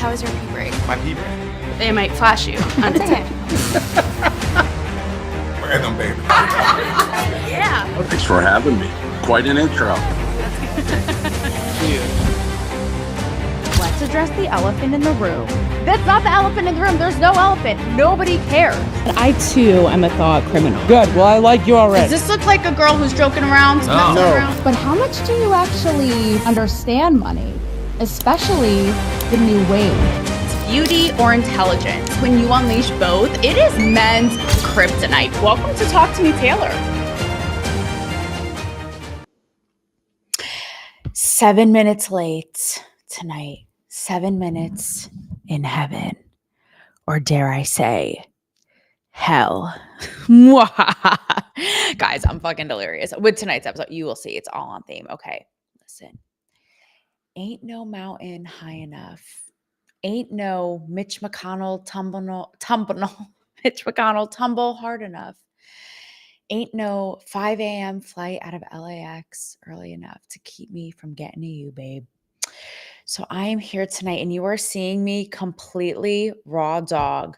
How was your pee break? My pee break? They might flash you undetected. Random, baby. Yeah. Thanks for having me. Quite an intro. Let's address the elephant in the room. That's not the elephant in the room. There's no elephant. Nobody cares. I, too, am a thought criminal. Good. Well, I like you already. Does this look like a girl who's joking around? No. But how much do you actually understand money? Especially the new wave. Beauty or intelligence? When you unleash both, it is men's kryptonite. Welcome to Talk to Me, Taylor. 7 minutes late tonight. 7 minutes in heaven. Or dare I say, hell. Guys, I'm fucking delirious. With tonight's episode, you will see it's all on theme. Okay, listen. Ain't no mountain high enough. Ain't no Mitch McConnell Mitch McConnell tumble hard enough. Ain't no 5 a.m. flight out of LAX early enough to keep me from getting to you, babe. So I am here tonight and you are seeing me completely raw dog.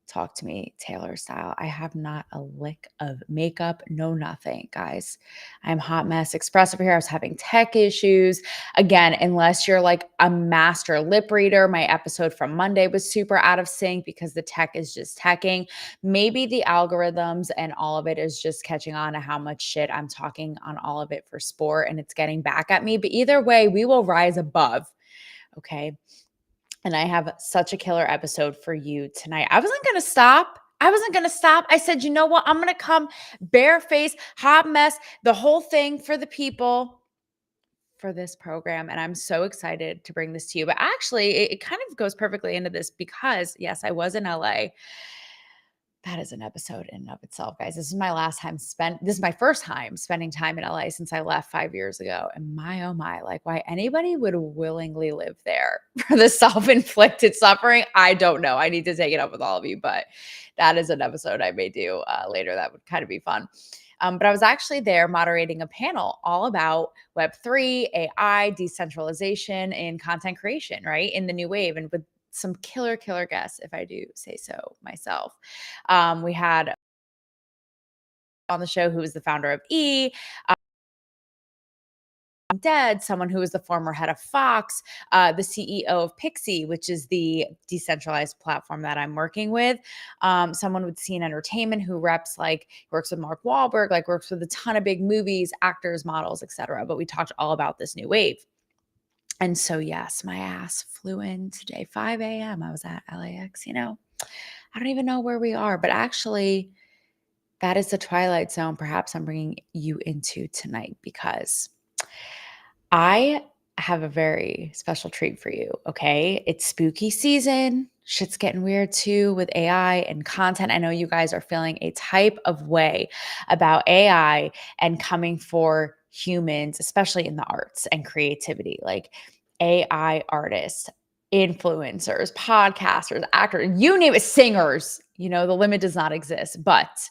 Talk to me, Taylor style. I have not a lick of makeup, no nothing, guys. I'm hot mess express over here. I was having tech issues. Again, unless you're like a master lip reader, my episode from Monday was super out of sync because the tech is just teching. Maybe the algorithms and all of it is just catching on to how much shit I'm talking on all of it for sport and it's getting back at me. But either way, we will rise above, okay? And I have such a killer episode for you tonight. I wasn't going to stop. I said, you know what? I'm going to come barefaced, hot mess, the whole thing for the people for this program. And I'm so excited to bring this to you. But actually, it kind of goes perfectly into this because, yes, I was in LA. That is an episode in and of itself, guys. This is my first time spending time in LA since I left 5 years ago. And my, oh my, like why anybody would willingly live there for the self-inflicted suffering, I don't know. I need to take it up with all of you, but that is an episode I may do later. That would kind of be fun. But I was actually there moderating a panel all about Web3, AI, decentralization, and content creation, right? In the new wave. And with some killer guests, if I do say so myself. We had on the show who was the founder of Dead, someone who was the former head of Fox, the CEO of Pixie, which is the decentralized platform that I'm working with, someone with Scene Entertainment who works with Mark Wahlberg, like works with a ton of big movies, actors, models, etc. But we talked all about this new wave. And so, yes, my ass flew in today, 5 a.m. I was at LAX, I don't even know where we are, but actually that is the twilight zone perhaps I'm bringing you into tonight because I have a very special treat for you, okay? It's spooky season. Shit's getting weird too with AI and content. I know you guys are feeling a type of way about AI and coming for humans, especially in the arts and creativity, like AI artists, influencers, podcasters, actors, you name it, singers, the limit does not exist. But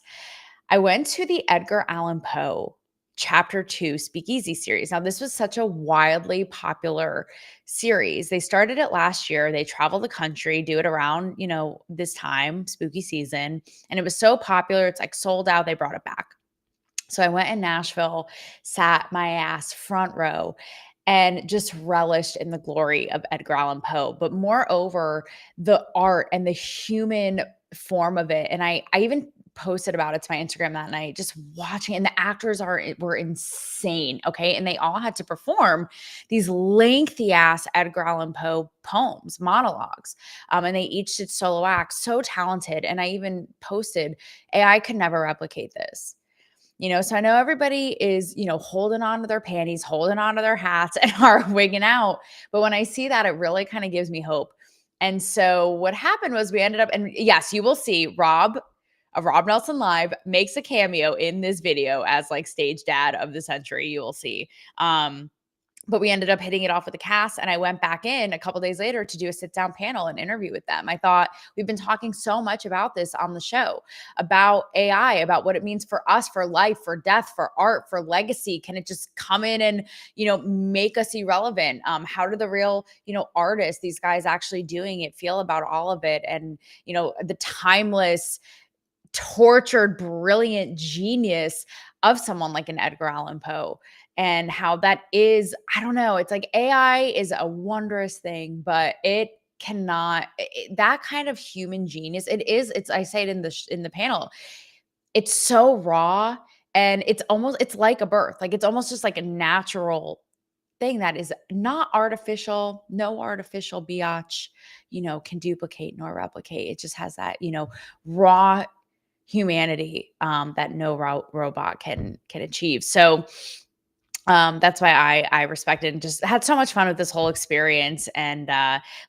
I went to the Edgar Allan Poe Chapter 2 Speakeasy series. Now, this was such a wildly popular series. They started it last year. They travel the country, do it around, this time, spooky season. And it was so popular. It's like sold out. They brought it back. So I went in Nashville, sat my ass front row, and just relished in the glory of Edgar Allan Poe, but moreover, the art and the human form of it. And I even posted about it to my Instagram that night, just watching, and the actors were insane, okay? And they all had to perform these lengthy ass Edgar Allan Poe poems, monologues, and they each did solo acts, so talented. And I even posted, AI could never replicate this. So I know everybody is, holding on to their panties, holding on to their hats and are wigging out. But when I see that, it really kind of gives me hope. And so what happened was we ended up, and yes, you will see Rob Nelson Live makes a cameo in this video as like stage dad of the century. You will see. but we ended up hitting it off with the cast, and I went back in a couple days later to do a sit-down panel and interview with them. I thought, we've been talking so much about this on the show, about AI, about what it means for us, for life, for death, for art, for legacy. Can it just come in and, make us irrelevant? How do the real, artists, these guys actually doing it, feel about all of it? And, the timeless, tortured, brilliant genius of someone like an Edgar Allan Poe, and how that is, I don't know, it's like AI is a wondrous thing, but it cannot that kind of human genius, I say it in the panel, it's so raw, and it's like a birth. Like, it's almost just like a natural thing that is not artificial. No artificial biatch, can duplicate nor replicate. It just has that, raw humanity, that no robot can achieve. So that's why I respected and just had so much fun with this whole experience. And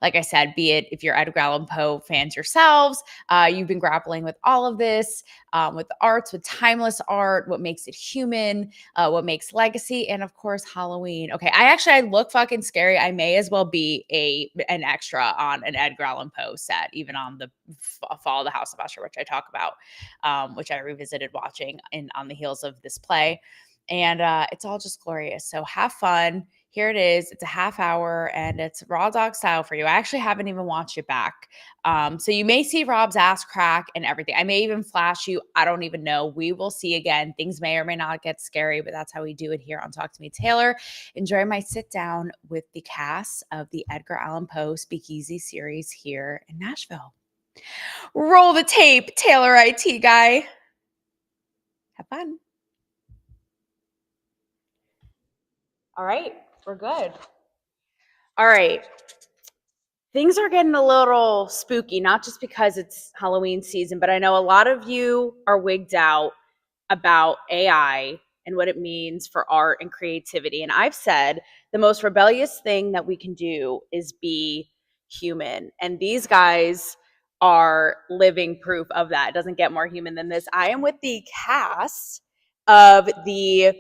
like I said, be it if you're Edgar Allan Poe fans yourselves, you've been grappling with all of this, with the arts, with timeless art, what makes it human, what makes legacy, and of course Halloween. Okay, I look fucking scary. I may as well be an extra on an Edgar Allan Poe set, even on the Fall of the House of Usher, which I talk about, which I revisited watching on the heels of this play. And it's all just glorious. So have fun. Here it is. It's a half hour and it's raw dog style for you. I actually haven't even watched it back. So you may see Rob's ass crack and everything. I may even flash you. I don't even know. We will see again. Things may or may not get scary, but that's how we do it here on Talk to Me Taylor. Enjoy my sit down with the cast of the Edgar Allan Poe Speakeasy series here in Nashville. Roll the tape, Taylor IT guy. Have fun. All right, we're good. All right. Things are getting a little spooky, not just because it's Halloween season, but I know a lot of you are wigged out about AI and what it means for art and creativity. And I've said the most rebellious thing that we can do is be human. And these guys are living proof of that. It doesn't get more human than this. I am with the cast of the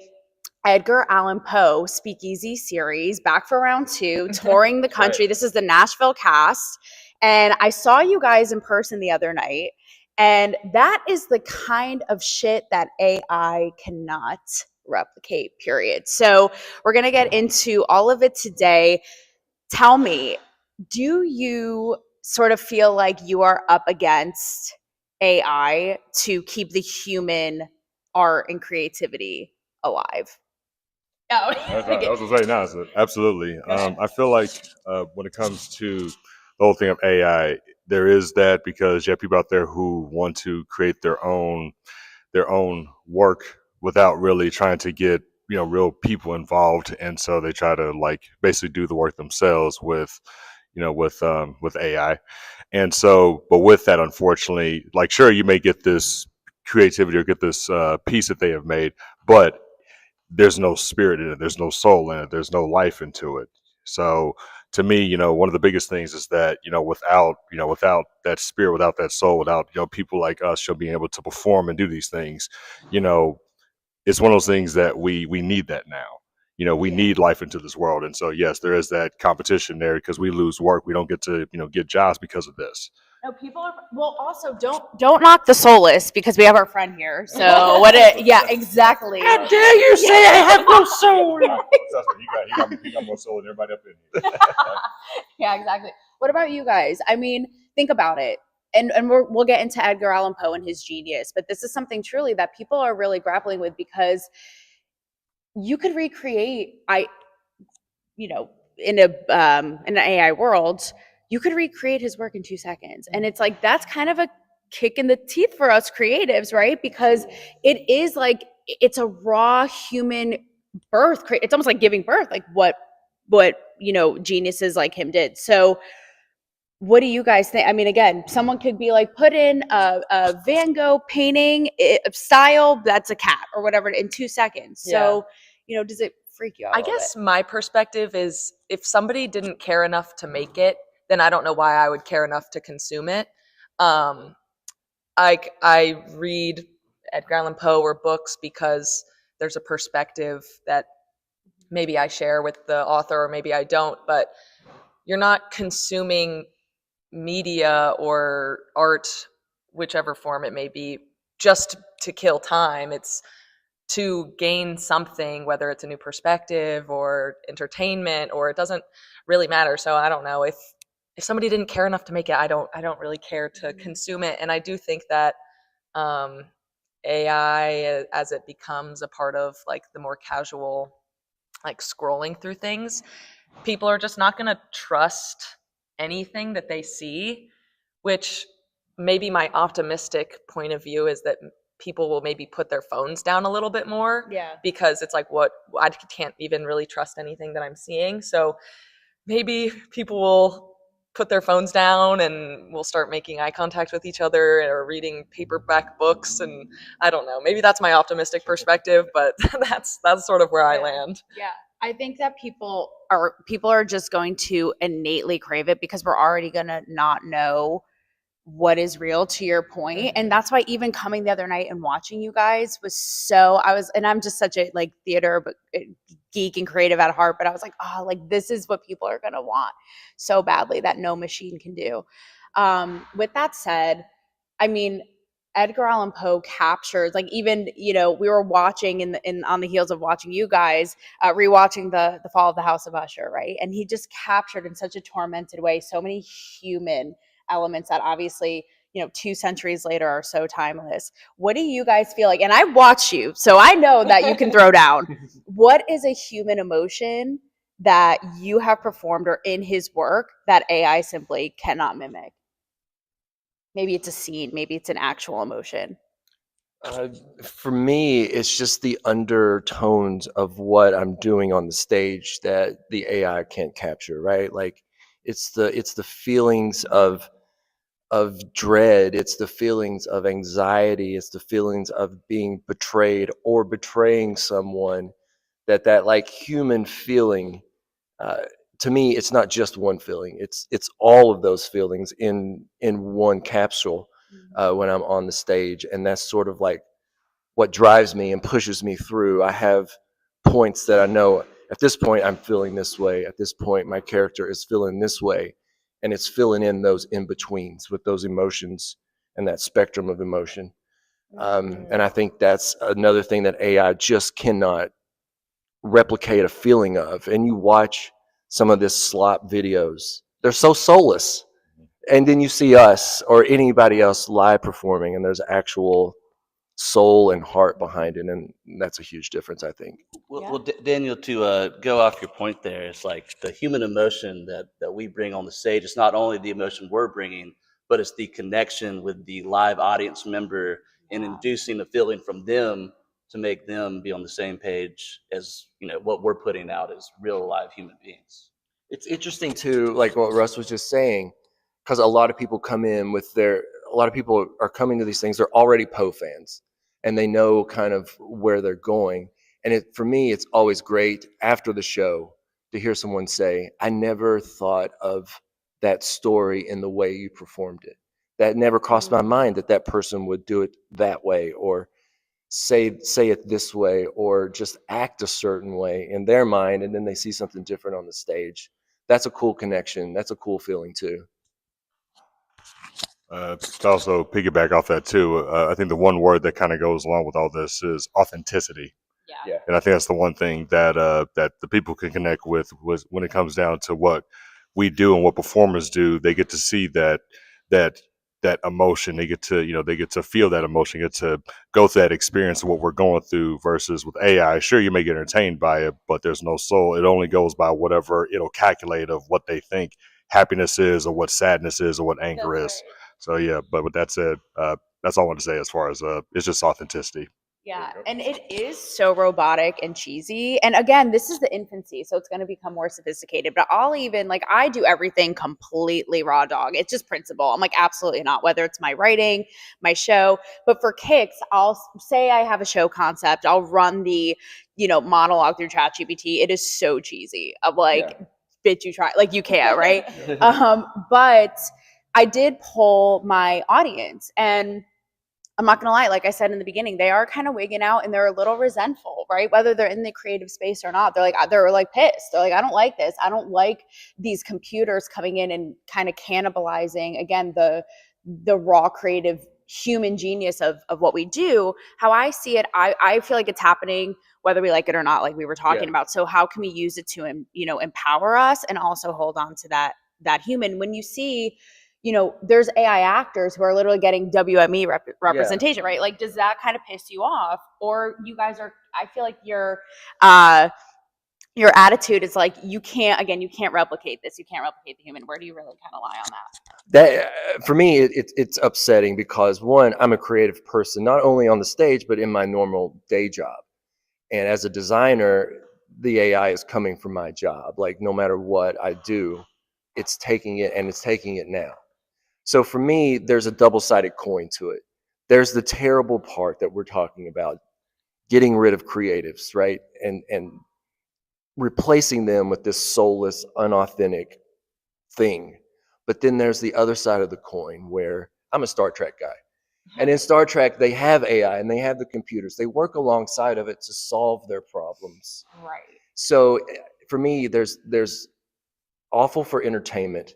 Edgar Allan Poe Speakeasy series, back for round 2, touring the country. Right. This is the Nashville cast. And I saw you guys in person the other night. And that is the kind of shit that AI cannot replicate, period. So we're going to get into all of it today. Tell me, do you sort of feel like you are up against AI to keep the human art and creativity alive? Oh, I was gonna say, no, absolutely. I feel like when it comes to the whole thing of AI, there is that, because you have people out there who want to create their own work without really trying to get real people involved, and so they try to basically do the work themselves with AI. And so, but with that, unfortunately, sure, you may get this creativity or get this piece that they have made, but there's no spirit in it, there's no soul in it, there's no life into it. So to me, one of the biggest things is that, without that spirit, without that soul, without, people like us being able to perform and do these things, it's one of those things that we need that now. We need life into this world. And so, yes, there is that competition there, because we lose work. We don't get to, get jobs because of this. No, people are, well, also don't knock the soulless, because we have our friend here. So yeah, exactly. How dare you say I have no soul? You got more soul than everybody up in here. Yeah, exactly. What about you guys? I mean, think about it. And we'll get into Edgar Allan Poe and his genius, but this is something truly that people are really grappling with, because you could recreate, in an AI world, you could recreate his work in 2 seconds. And it's like, that's kind of a kick in the teeth for us creatives, right? Because it is like, it's a raw human birth. It's almost like giving birth, like what geniuses like him did. So what do you guys think? I mean, again, someone could be like, put in a Van Gogh painting style, that's a cat or whatever, in 2 seconds. Yeah. So, does it freak you out? I guess my perspective is, if somebody didn't care enough to make it, then I don't know why I would care enough to consume it. I read Edgar Allan Poe or books because there's a perspective that maybe I share with the author or maybe I don't, but you're not consuming media or art, whichever form it may be, just to kill time. It's to gain something, whether it's a new perspective or entertainment, or it doesn't really matter. So I don't know, if somebody didn't care enough to make it, I don't really care to consume it. And I do think that um, AI, as it becomes a part of like the more casual, like scrolling through things, people are just not going to trust anything that they see, which maybe my optimistic point of view is that people will maybe put their phones down a little bit more. Yeah. Because it's like, what, I can't even really trust anything that I'm seeing. So maybe people will put their phones down and we'll start making eye contact with each other or reading paperback books. And I don't know, maybe that's my optimistic perspective, but that's sort of where I land. Yeah. I think that people are just going to innately crave it because we're already going to not know what is real, to your point. And that's why even coming the other night and watching you guys was and I'm just such a like theater geek and creative at heart, but I was like, oh, like this is what people are going to want so badly that no machine can do. With that said, I mean, Edgar Allan Poe captures, like, even, we were watching on the heels of watching you guys, rewatching the Fall of the House of Usher, right? And he just captured in such a tormented way so many human elements that obviously, 2 centuries later are so timeless. What do you guys feel like? And I watch you, so I know that you can throw down. What is a human emotion that you have performed or in his work that AI simply cannot mimic? Maybe it's a scene, maybe it's an actual emotion. For me, it's just the undertones of what I'm doing on the stage that the AI can't capture, right? Like it's the feelings of dread, it's the feelings of anxiety, it's the feelings of being betrayed or betraying someone, that like human feeling. To me, it's not just one feeling, it's all of those feelings in one capsule when I'm on the stage. And that's sort of like what drives me and pushes me through. I have points that I know at this point I'm feeling this way, at this point my character is feeling this way, and it's filling in those in betweens with those emotions and that spectrum of emotion. And I think that's another thing that AI just cannot replicate a feeling of. And you watch some of this slop videos, they're so soulless. And then you see us or anybody else live performing, and there's actual soul and heart behind it, and that's a huge difference, I think. Well, Daniel, to go off your point there, it's like the human emotion that we bring on the stage. It's not only the emotion we're bringing, but it's the connection with the live audience member and inducing a feeling from them to make them be on the same page as what we're putting out as real live human beings. It's interesting too, like what Russ was just saying, because a lot of people are coming to these things, they're already Poe fans and they know kind of where they're going. And for me, it's always great after the show to hear someone say, I never thought of that story in the way you performed it. That never crossed my mind that person would do it that way, or say it this way, or just act a certain way in their mind, and then they see something different on the stage. That's a cool connection. That's a cool feeling too. To also piggyback off that too, I think the one word that kind of goes along with all this is authenticity. Yeah. And I think that's the one thing that that the people can connect with when it comes down to what we do and what performers do. They get to see that emotion. They get to feel that emotion. Get to go through that experience of what we're going through. Versus with AI, sure, you may get entertained by it, but there's no soul. It only goes by whatever it'll calculate of what they think happiness is, or what sadness is, or what anger is. Right. So yeah, but with that said, that's all I want to say as far as it's just authenticity. Yeah, and it is so robotic and cheesy. And again, this is the infancy, so it's going to become more sophisticated. But I do everything completely raw dog. It's just principle. I'm like, absolutely not, whether it's my writing, my show. But for kicks, I'll say I have a show concept. I'll run the, monologue through ChatGPT. It is so cheesy. I'm like, bitch, you try. Like, you can't, right? But I did poll my audience, and I'm not gonna lie, like I said in the beginning, they are kind of wigging out and they're a little resentful, right? Whether they're in the creative space or not, they're like pissed. They're like, I don't like this. I don't like these computers coming in and kind of cannibalizing again the raw creative human genius of what we do. How I see it, I feel like it's happening whether we like it or not, like we were talking about. So how can we use it to empower us and also hold on to that human? When you see, there's AI actors who are literally getting WME representation, right? Like, does that kind of piss you off? Or you guys are, I feel like your attitude is like, you can't replicate this. You can't replicate the human. Where do you really kind of lie on that? That for me, it's upsetting because one, I'm a creative person, not only on the stage, but in my normal day job. And as a designer, the AI is coming from my job. Like no matter what I do, it's taking it and it's taking it now. So for me, there's a double-sided coin to it. There's the terrible part that we're talking about, getting rid of creatives, right? And replacing them with this soulless, unauthentic thing. But then there's the other side of the coin where I'm a Star Trek guy. And in Star Trek, they have AI and they have the computers. They work alongside of it to solve their problems. Right. So for me, there's awful for entertainment,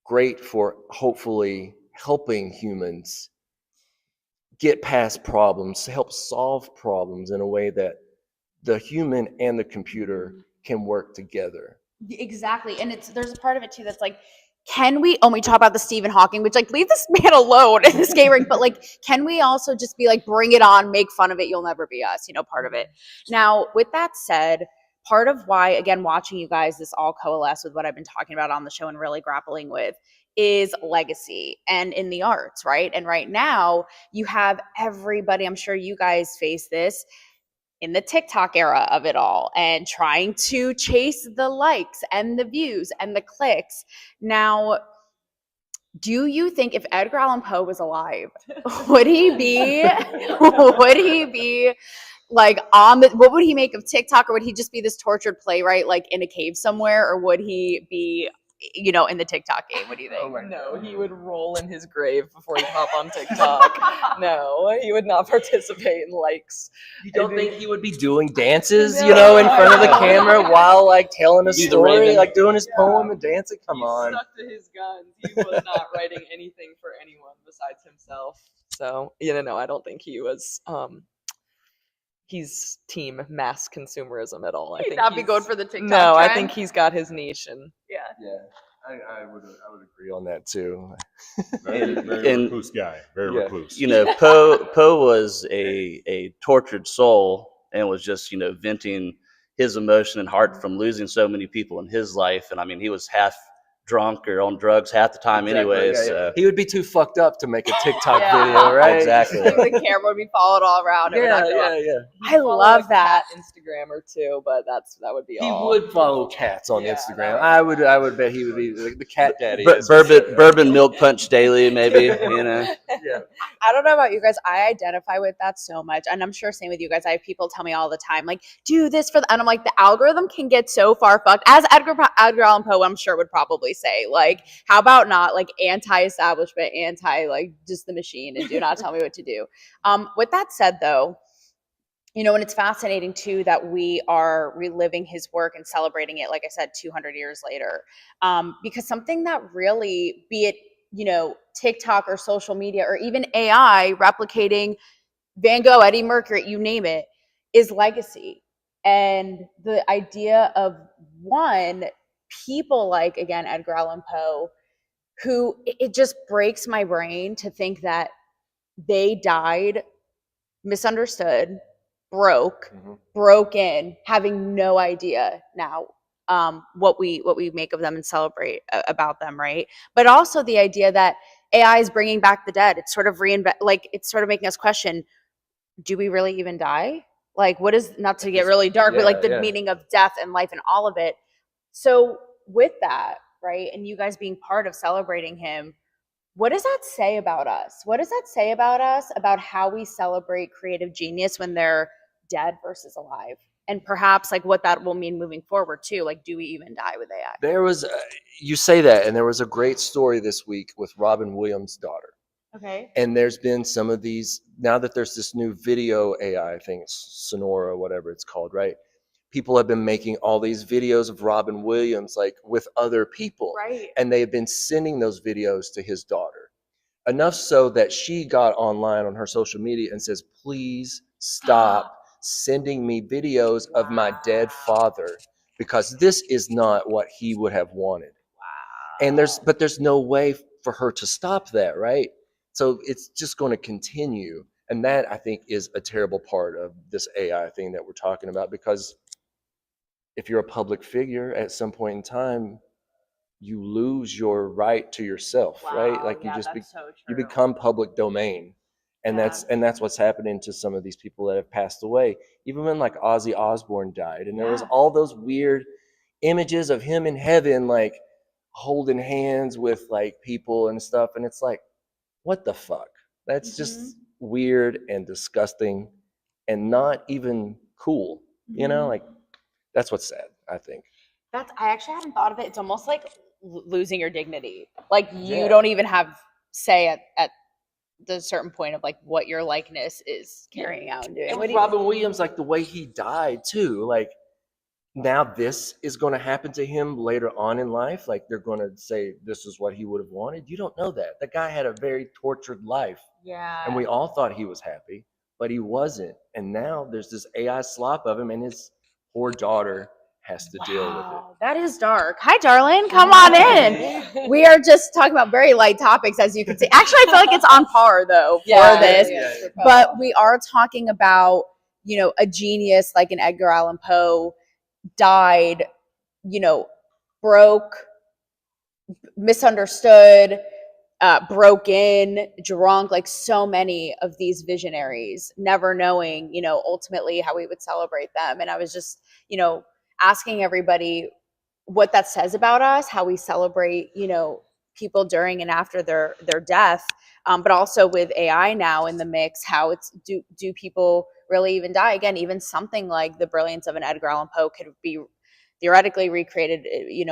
great for hopefully helping humans get past problems, to help solve problems in a way that the human and the computer can work together. Exactly. And there's a part of it too that's like, can we only talk about the Stephen Hawking, which like leave this man alone in the skate rink, but like, can we also just be like, bring it on, make fun of it, you'll never be us, part of it. Now, with that said, part of why, again, watching you guys, this all coalesce with what I've been talking about on the show and really grappling with is legacy and in the arts, right? And right now you have everybody, I'm sure you guys face this, in the TikTok era of it all and trying to chase the likes and the views and the clicks. Now, do you think if Edgar Allan Poe was alive, would he be like what would he make of TikTok, or would he just be this tortured playwright like in a cave somewhere, or would he be in the TikTok game? What do you think? No, he would roll in his grave before he'd hop on TikTok. No, he would not participate in likes. You don't think he would be doing dances, in front of the camera while like telling a story, like doing his poem and dancing? Come on. Stuck to his guns. He was not writing anything for anyone besides himself. So, no, I don't think he was he's team mass consumerism at all. I think not be going for the TikTok No, trend. I think he's got his niche and yeah. I would agree on that too. Very recluse guy. Very recluse. Poe was a tortured soul and was just venting his emotion and heart from losing so many people in his life. And I mean, he was half drunk or on drugs half the time anyway. So he would be too fucked up to make a TikTok video, right? Exactly. The camera would be followed all around. Yeah. I love that. Instagrammer too, but that would be he all. He would follow cats on Instagram. I would bet he would be the cat daddy. Bourbon milk punch daily, maybe. Yeah. I don't know about you guys. I identify with that so much, and I'm sure same with you guys. I have people tell me all the time, like, do this and I'm like, the algorithm can get so far fucked. As Edgar Allan Poe, I'm sure would probably say, like, how about not like anti-establishment, anti like just the machine, and do not tell me what to do. With that said, though, and it's fascinating too that we are reliving his work and celebrating it, like I said, 200 years later, because something that really, be it TikTok or social media or even AI replicating Van Gogh, Eddie Mercury, you name it, is legacy. And the idea of people like, again, Edgar Allan Poe, who it just breaks my brain to think that they died misunderstood, broken, having no idea now what we make of them and celebrate about them, right? But also the idea that AI is bringing back the dead. It's sort of it's sort of making us question, do we really even die? Like, what is, not to get really dark, but like the meaning of death and life and all of it. So with that, right, and you guys being part of celebrating him, what does that say about us? What does that say about us, about how we celebrate creative genius when they're dead versus alive? And perhaps like what that will mean moving forward too. Like, do we even die with AI? You say that, and there was a great story this week with Robin Williams' daughter. Okay. And there's been some of these, now that there's this new video AI, I think it's Sonora, whatever it's called, right? People have been making all these videos of Robin Williams, like with other people. Right. And they've been sending those videos to his daughter. Enough so that she got online on her social media and says, please stop sending me videos of my dead father, because this is not what he would have wanted. And there's no way for her to stop that, right? So it's just going to continue. And that, I think, is a terrible part of this AI thing that we're talking about, because if you're a public figure at some point in time, you lose your right to yourself, right? Like you just you become public domain. And that's what's happening to some of these people that have passed away. Even when like Ozzy Osbourne died, and there was all those weird images of him in heaven, like holding hands with like people and stuff, and it's like, what the fuck? That's just weird and disgusting and not even cool. You know, like that's what's sad, I think. I actually hadn't thought of it. It's almost like losing your dignity. Like you Yeah. don't even have say at the certain point of like what your likeness is carrying out and doing. And What with do you- Robin Williams, like the way he died too, like now this is going to happen to him later on in life. Like they're going to say this is what he would have wanted. You don't know that. The guy had a very tortured life, Yeah. and we all thought he was happy, but he wasn't. And now there's this AI slop of him, and his poor daughter has to deal with it. Wow, that is dark. Hi, darling. Come on in. We are just talking about very light topics, as you can see. Actually, I feel like it's on par, though, for this. Yeah. But we are talking about, a genius like an Edgar Allan Poe died, broke, misunderstood, broken, drunk, like so many of these visionaries, never knowing, ultimately how we would celebrate them. And I was just, asking everybody what that says about us, how we celebrate, people during and after their death. But also with AI now in the mix, how it's do people really even die? Again, even something like the brilliance of an Edgar Allan Poe could be theoretically recreated,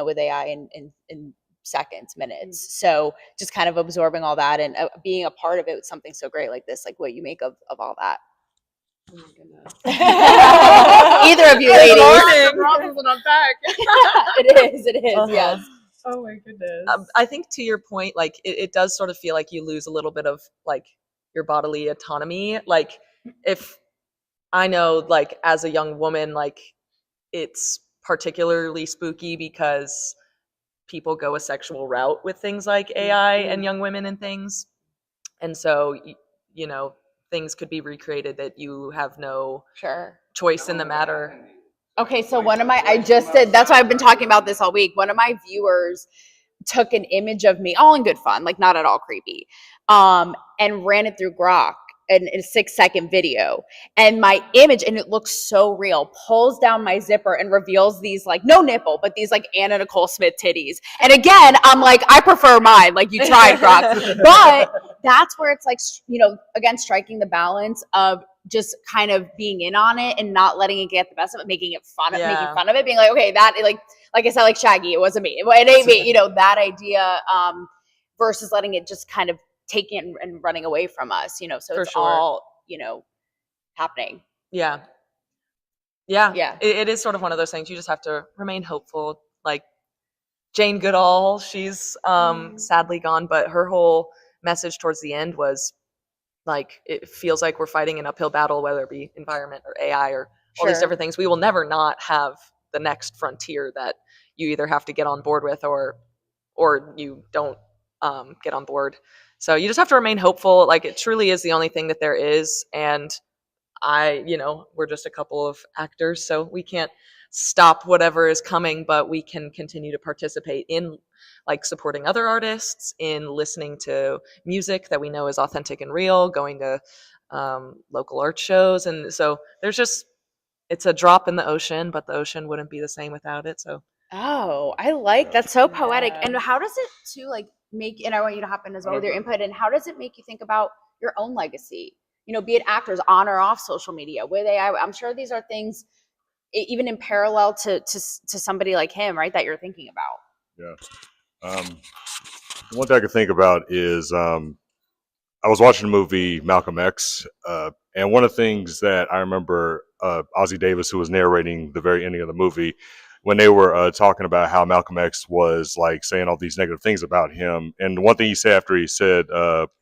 with AI in seconds, minutes. So just kind of absorbing all that and being a part of it with something so great like this, like what you make of all that. Oh my goodness. Either of you ladies. It is, Uh-huh. yes. Oh my goodness. I think to your point, like it does sort of feel like you lose a little bit of like your bodily autonomy. Like if I know, like as a young woman, like it's particularly spooky because people go a sexual route with things like AI and young women and things. And so, things could be recreated that you have no choice in the matter. Okay, so I just did, that's why I've been talking about this all week. One of my viewers took an image of me, all in good fun, like not at all creepy, and ran it through Grok in a 6-second video. And my image, and it looks so real, pulls down my zipper and reveals these like, no nipple, but these like Anna Nicole Smith titties. And again, I'm like, I prefer mine. Like you tried, Grok. But that's where it's like, again, striking the balance of just kind of being in on it and not letting it get the best of it, making fun of it, being like, okay, that like I said, like Shaggy, it wasn't me. It ain't me, that idea, versus letting it just kind of taking it and running away from us, so For it's sure. all, happening. Yeah. It is sort of one of those things. You just have to remain hopeful. Like Jane Goodall, she's sadly gone, but her whole message towards the end was like, it feels like we're fighting an uphill battle, whether it be environment or AI or all these different things. We will never not have the next frontier that you either have to get on board with or you don't get on board. So you just have to remain hopeful. Like it truly is the only thing that there is. And we're just a couple of actors, so we can't stop whatever is coming, but we can continue to participate in like supporting other artists, in listening to music that we know is authentic and real, going to local art shows. And so it's a drop in the ocean, but the ocean wouldn't be the same without it. So Oh, I like that's so poetic. And how does it too like make, and I want you to hop in as well with your input, and how does it make you think about your own legacy? Be it actors on or off social media with AI. I'm sure these are things even in parallel to somebody like him, right, that you're thinking about. Yeah. One thing I can think about is I was watching the movie Malcolm X, and one of the things that I remember Ozzie Davis, who was narrating the very ending of the movie, when they were talking about how Malcolm X was like saying all these negative things about him, and one thing he said after he said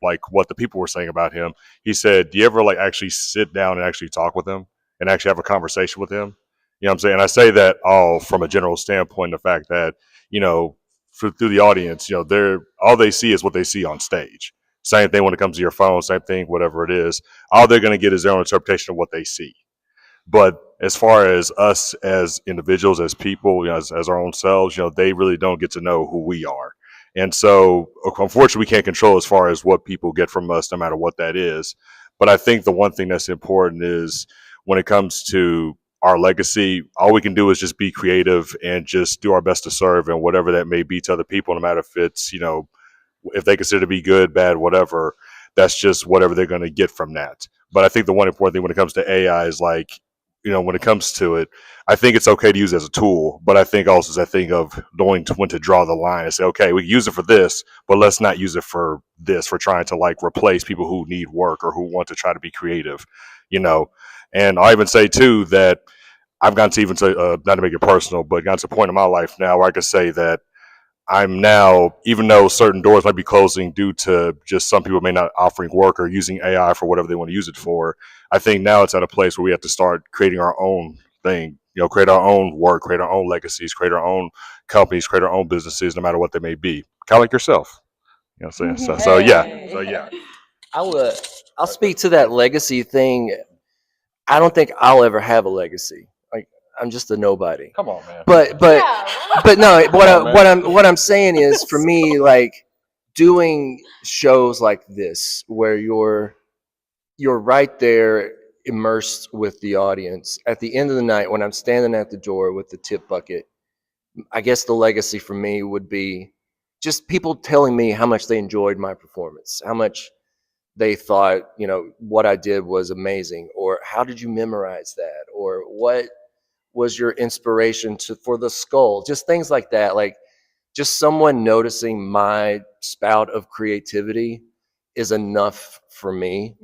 like what the people were saying about him, he said, "Do you ever like actually sit down and actually talk with him and actually have a conversation with him?" You know what I'm saying? And I say that all from a general standpoint, the fact that through the audience, they're all they see is what they see on stage. Same thing when it comes to your phone, same thing, whatever it is. All they're going to get is their own interpretation of what they see. But as far as us as individuals, as people, as our own selves, they really don't get to know who we are. And so, unfortunately, we can't control as far as what people get from us, no matter what that is. But I think the one thing that's important is when it comes to our legacy, all we can do is just be creative and just do our best to serve, and whatever that may be to other people, no matter if it's, if they consider to be good, bad, whatever, that's just whatever they're going to get from that. But I think the one important thing when it comes to AI is like, when it comes to it, I think it's okay to use it as a tool, but I think also is that thing of knowing when to draw the line and say, okay, we can use it for this, but let's not use it for this, for trying to like replace people who need work or who want to try to be creative, And I even say too that I've gotten to even say, not to make it personal, but gotten to a point in my life now where I can say that I'm now, even though certain doors might be closing due to just some people may not offering work or using AI for whatever they want to use it for, I think now it's at a place where we have to start creating our own thing, create our own work, create our own legacies, create our own companies, create our own businesses, no matter what they may be. Kind of like yourself. You know what I'm saying? So yeah. I'll speak to that legacy thing. I don't think I'll ever have a legacy. Like, I'm just a nobody. Come on, man. But no, what I'm saying is, for me, like, doing shows like this where you're right there immersed with the audience. At the end of the night, when I'm standing at the door with the tip bucket, I guess the legacy for me would be just people telling me how much they enjoyed my performance, how much they thought, what I did was amazing, or how did you memorize that, or what was your inspiration for the skull, just things like that. Like, just someone noticing my spout of creativity is enough for me.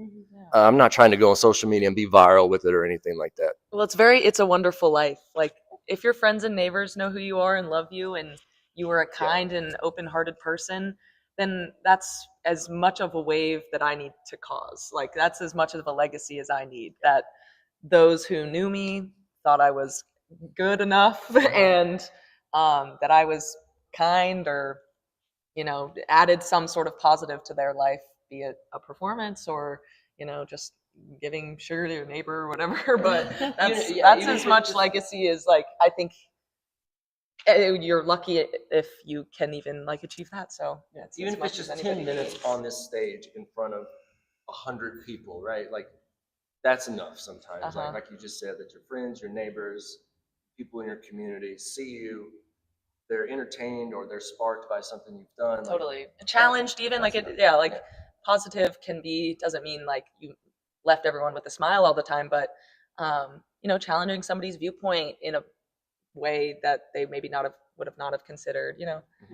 I'm not trying to go on social media and be viral with it or anything like that. Well, it's a wonderful life. Like, if your friends and neighbors know who you are and love you, and you are a kind and open-hearted person, then that's as much of a wave that I need to cause. Like, that's as much of a legacy as I need, that those who knew me thought I was good enough and that I was kind, or added some sort of positive to their life, be it a performance or just giving sugar to your neighbor or whatever. But that's as much legacy as, like, I think you're lucky if you can even like achieve that. So even if it's just 10 minutes on this stage in front of 100 people, right? Like, that's enough sometimes. Like you just said, that your friends, your neighbors, people in your community see you, they're entertained or they're sparked by something you've done. Totally. Challenged even, like, positive doesn't mean like you left everyone with a smile all the time, but challenging somebody's viewpoint in a way that they maybe would not have considered.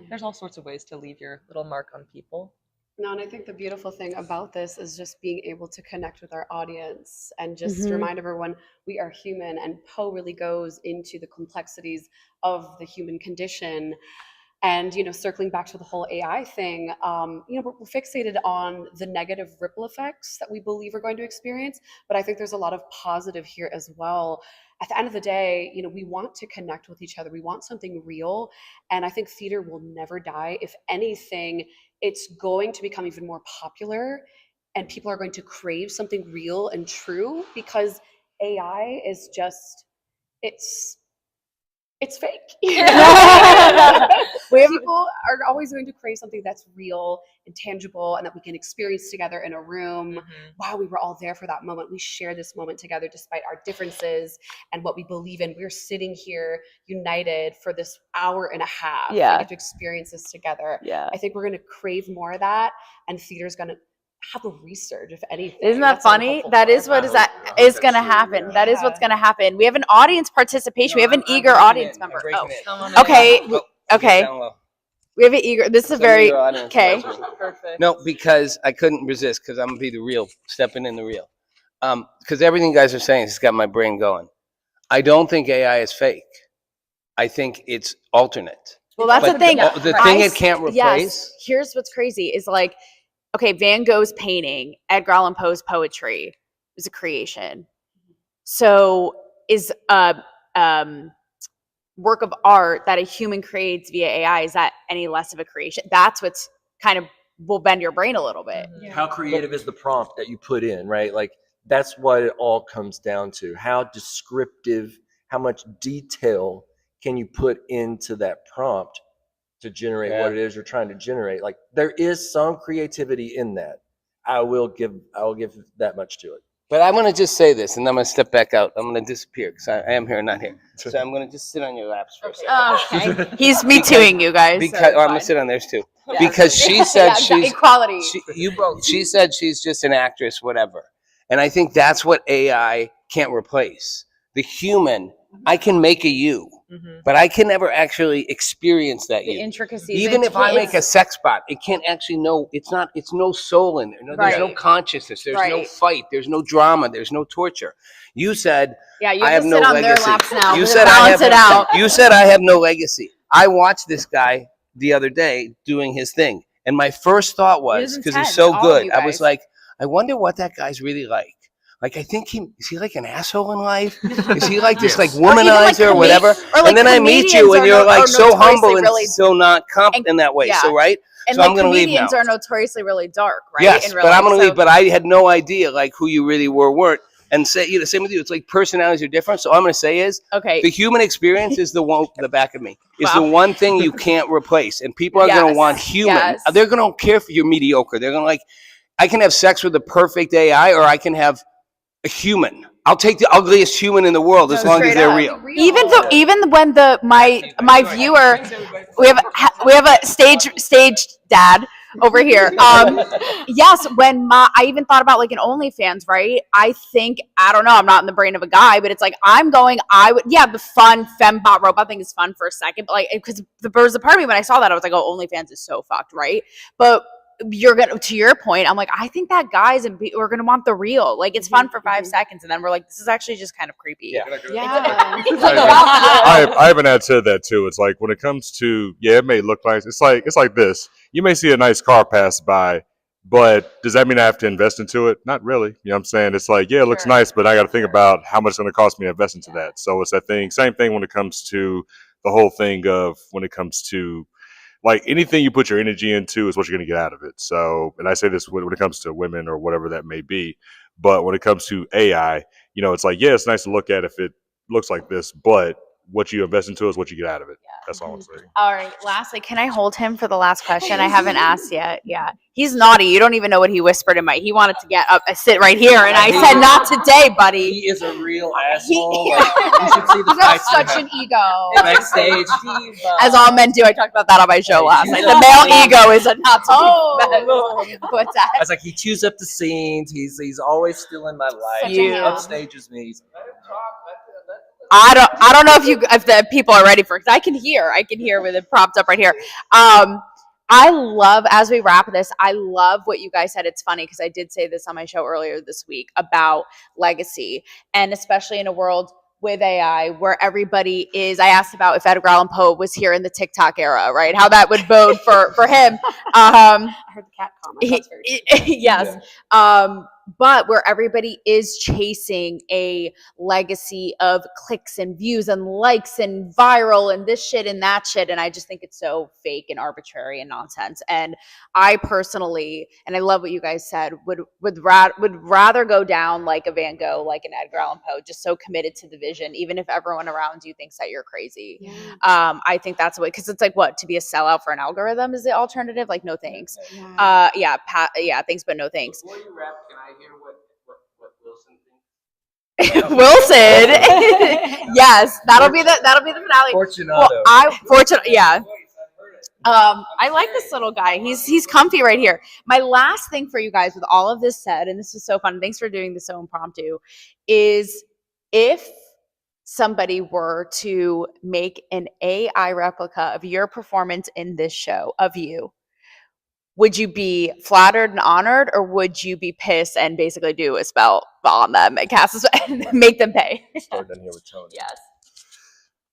There's all sorts of ways to leave your little mark on people. No, and I think the beautiful thing about this is just being able to connect with our audience and just remind everyone we are human, and Poe really goes into the complexities of the human condition. And, circling back to the whole AI thing, we're fixated on the negative ripple effects that we believe we're going to experience, but I think there's a lot of positive here as well. At the end of the day, we want to connect with each other. We want something real. And I think theater will never die. If anything, it's going to become even more popular, and people are going to crave something real and true, because AI is just, it's fake. People are always going to crave something that's real and tangible and that we can experience together in a room. Wow, we were all there for that moment. We share this moment together despite our differences and what we believe in. We're sitting here united for this hour and a half. Yeah. We get to experience this together. Yeah. I think we're going to crave more of that, and theater's going to have a research, if anything. Isn't that funny? That is what is going to happen. Yeah. That is what's going to happen. We have an audience participation. We have an eager audience member. Okay. Okay. We have an eager. This is a very okay. Perfect. No, because I couldn't resist because I'm gonna be the real, stepping in the real. Because everything you guys are saying has got my brain going. I don't think AI is fake. I think it's alternate. Well, that's But the thing. the thing it can't replace. Yes. Here's what's crazy is like, okay, Van Gogh's painting, Edgar Allan Poe's poetry is a creation. So is a work of art that a human creates via AI, is that any less of a creation? That's what's kind of will bend your brain a little bit. How creative is the prompt that you put in, right? Like that's what it all comes down to. How descriptive, how much detail can you put into that prompt to generate what it is you're trying to generate? Like there is some creativity in that. I will give that much to it. But I want to just say this, and I'm going to step back out. I'm going to disappear because I am here, not here. So I'm going to just sit on your laps for a second. Okay. He's me tooing you guys. Because I'm going to sit on theirs too. Because she said she's equality. She said she's just an actress, whatever. And I think that's what AI can't replace. The human, I can make a you, but I can never actually experience that The you. intricacies. Even if I make a sex bot, it can't actually know. It's no soul in there. No, there's no consciousness. There's no fight. There's no drama. There's no torture. You said, yeah, you I have sit no on legacy. their laps now. You said balance it out. You said I have no legacy. I watched this guy the other day doing his thing, and my first thought was, because he's so good, I was like, I wonder what that guy's really like. Like, I think is he like an asshole in life? Is he like this like womanizer or whatever? And then I meet you and you're like so humble and so not confident in that way. So right? And so like I'm gonna leave now. comedians are notoriously really dark, right? Yes, but I'm gonna leave. But I had no idea like who you really weren't. And say, same with you. It's like personalities are different. So all I'm gonna say is, the human experience is the back of me. Is the one thing you can't replace. And people are gonna want human. They're gonna care for you're mediocre. They're gonna like, I can have sex with the perfect AI, or I can have a human. I'll take the ugliest human in the world as long as they're real. Even when my viewer, we have a stage dad over here. Yes, when I even thought about like an OnlyFans, right? I think, I don't know, I'm not in the brain of a guy, but it's like the fun fembot robot thing is fun for a second, but like, because there was a part of me when I saw that, I was like, oh, OnlyFans is so fucked, right? But to your point, I'm like, I think that we're gonna want the real. Like, it's fun for 5 seconds, and then we're like, this is actually just kind of creepy. Yeah. I even add to that too. It's like when it comes to it may look nice. It's like this. You may see a nice car pass by, but does that mean I have to invest into it? Not really. You know what I'm saying? It's like, it looks nice, but I got to think about how much it's going to cost me to invest into that. So it's that thing. Same thing when it comes to the whole thing of when it comes to like anything you put your energy into is what you're going to get out of it. So, and I say this when it comes to women or whatever that may be, but when it comes to AI, it's like, it's nice to look at if it looks like this, but what you invest into is what you get out of it. That's all I'm saying. All right. Lastly, can I hold him for the last question? I haven't asked yet. Yeah. He's naughty. You don't even know what he whispered in he wanted to get up and sit right here. And I said, not today, buddy. He is a real asshole. You should see the fights. Such an ego. Backstage. As all men do. I talked about that on my show last night. The male ego is a not to What's that? I was like, he chews up the scenes. He's always still in my life. He upstages me. I don't know if the people are ready for it, because I can hear with it propped up right here. I love, as we wrap this, I love what you guys said. It's funny because I did say this on my show earlier this week about legacy, and especially in a world with AI where everybody is, I asked about if Edgar Allan Poe was here in the TikTok era, right? How that would bode for him. I heard the cat comment. Yes. But where everybody is chasing a legacy of clicks and views and likes and viral and this shit and that shit. And I just think it's so fake and arbitrary and nonsense. And I personally, and I love what you guys said, would rather go down like a Van Gogh, like an Edgar Allan Poe, just so committed to the vision, even if everyone around you thinks that you're crazy. Yeah. I think that's the way, because it's like, what, to be a sellout for an algorithm is the alternative? Like, no thanks. Thanks, but no thanks. Before you wrap, can I hear what Wilson thinks? Wilson, yes, that'll be the finale. Fortunato. I like this little guy. He's comfy right here. My last thing for you guys, with all of this said, and this is so fun, thanks for doing this so impromptu, is if somebody were to make an AI replica of your performance in this show, of you, would you be flattered and honored, or would you be pissed and basically do a spell on them and cast a spell and make them pay? Start down here with Tony. Yes.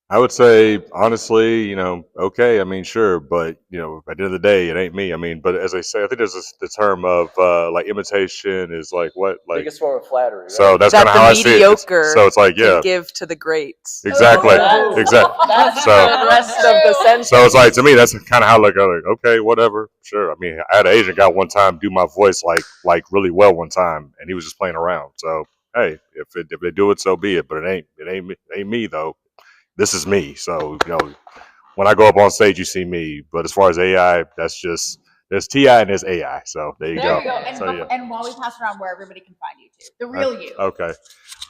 I would say, honestly, okay, I mean, sure, but, at the end of the day, it ain't me. I mean, but as I say, I think there's the term of, like, imitation is like what? Like, biggest form of flattery, right? So that's kind of how I see it. So it's like, yeah. Give to the greats. Exactly. Exactly. That's So, the rest of the sentence. so it's like, to me, that's kind of how, like, I'm like, okay, whatever, sure. I mean, I had an agent guy one time do my voice, like really well one time, and he was just playing around. So, hey, if they do it, so be it. But it ain't me, though. This is me. So, when I go up on stage, you see me. But as far as AI, that's just, there's TI and there's AI. So there you go. And, so, yeah. And while we pass around, where everybody can find you too, the real you. Okay.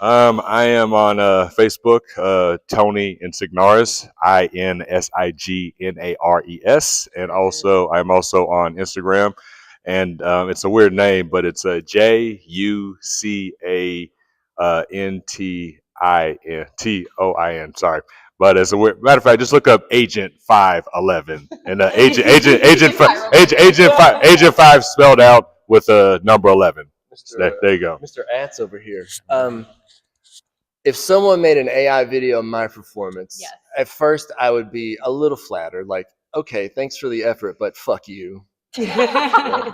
I am on Facebook, Tony Insignares, INSIGNARES, and I'm also on Instagram, and it's a weird name, but it's a JUCANTINTOIN. Sorry. But as a matter of fact, just look up Agent 511, and Agent 5 spelled out with a number 11. So there you go. Mr. Atz over here. If someone made an AI video of my performance, at first I would be a little flattered, like, okay, thanks for the effort, but fuck you.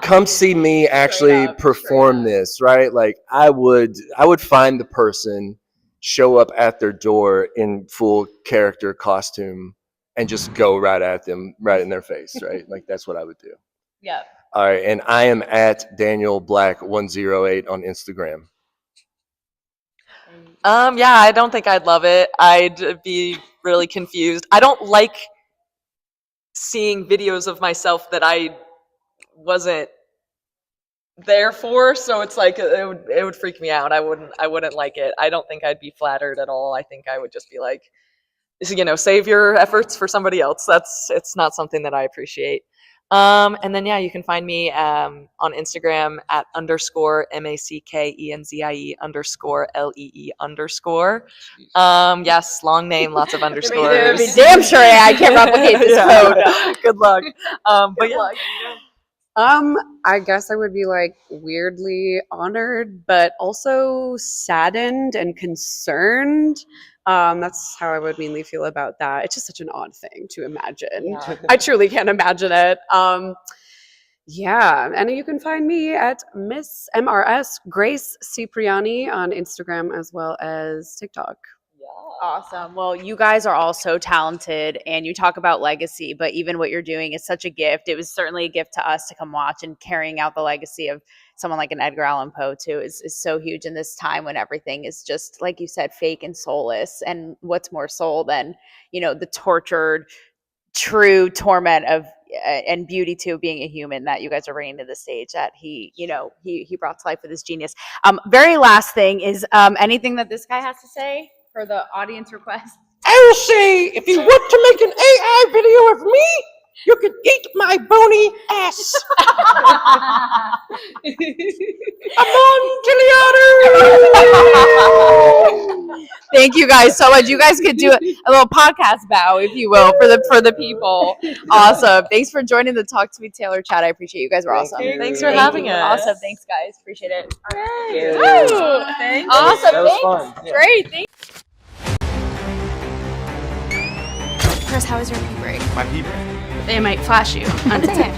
Come see me actually perform this, right? Like, I would find the person, show up at their door in full character costume, and just go right at them, right in their face, right? Like, that's what I would do. Yeah. All right, and I am at Daniel Black 108 on Instagram. Yeah, I don't think I'd love it. I'd be really confused. I don't like seeing videos of myself that I wasn't there for, so it's like it would freak me out. I wouldn't like it. I don't think I'd be flattered at all. I think I would just be like, save your efforts for somebody else. It's not something that I appreciate. And then you can find me on Instagram at _MACKENZIE_LEE_. Yes, long name, lots of underscores. Damn sure I can't replicate this code. Good luck. But yeah. I guess I would be like weirdly honored, but also saddened and concerned. That's how I would mainly feel about that. It's just such an odd thing to imagine. Yeah. I truly can't imagine it. Yeah, and you can find me at Miss MRS Grace Cipriani on Instagram as well as TikTok. Awesome. Well, you guys are all so talented, and you talk about legacy, but even what you're doing is such a gift. It was certainly a gift to us to come watch, and carrying out the legacy of someone like an Edgar Allan Poe too is so huge in this time when everything is just, like you said, fake and soulless. And what's more soul than, the tortured, true torment of and beauty too of being a human that you guys are bringing to the stage that he brought to life with his genius. Very last thing is anything that this guy has to say for the audience request. I will say, if you want to make an AI video of me, you can eat my bony ass. Amontillado. Thank you guys so much. You guys could do a little podcast bow, if you will, for the people. Awesome. Thanks for joining the Talk to Me Taylor chat. I appreciate you guys were awesome. Thanks for having us. Awesome. Thanks, guys. Appreciate it. All right. Woo. Thanks. Awesome. That was Thanks. fun. Yeah. Great. Thanks. Chris, how was your pee break? My pee break. They might flash you on TikTok.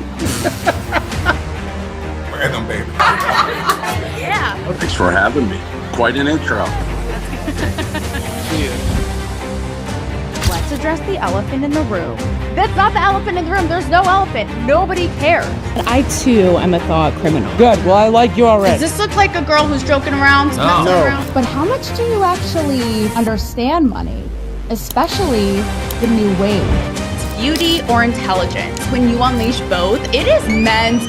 Random baby. Yeah. Thanks for having me. Quite an intro. Let's address the elephant in the room. That's not the elephant in the room. There's no elephant. Nobody cares. I too am a thought criminal. Good. Well, I like you already. Does this look like a girl who's joking around? No. But how much do you actually understand money? Especially the new wave. Beauty or intelligence? When you unleash both, it is men's